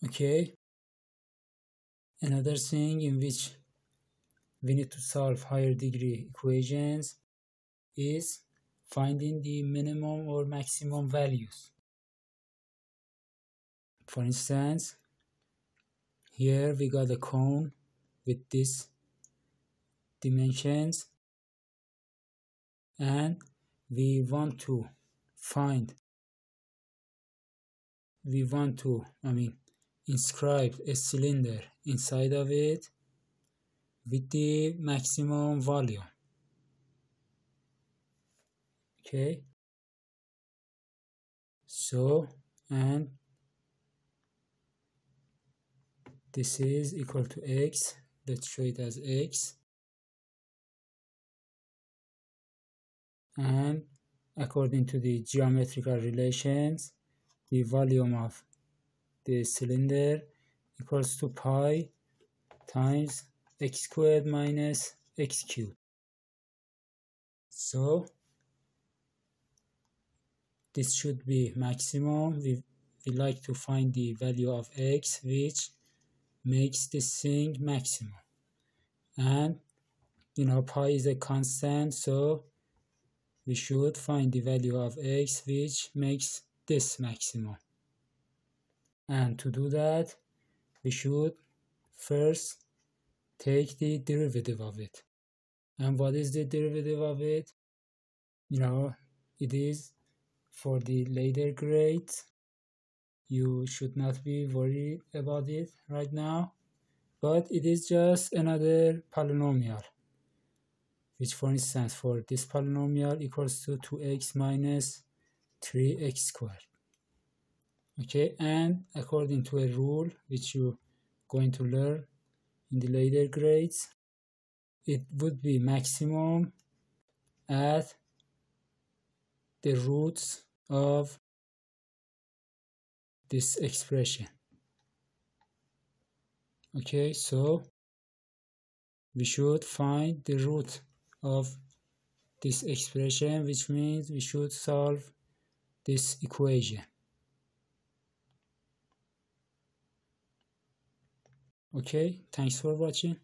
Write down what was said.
Okay, another thing in which we need to solve higher degree equations is finding the minimum or maximum values. For instance, here we got a cone with these dimensions, and we want to inscribe a cylinder inside of it with the maximum volume. Okay, so, and this is equal to x. Let's show it as x. And according to the geometrical relations, the volume of the cylinder equals to pi times x squared minus x cubed. So this should be maximum. We like to find the value of x which makes this thing maximum. And pi is a constant, so we should find the value of x which makes this maximum. And to do that, we should first take the derivative of it. And what is the derivative of it? It is for the later grades. You should not be worried about it right now, but it is just another polynomial, which for instance for this polynomial equals to 2x minus 3x squared. Okay, and according to a rule which you're going to learn in the later grades, it would be maximum at the roots of this expression. Okay, so we should find the root of this expression, which means we should solve this equation. Okay, thanks for watching.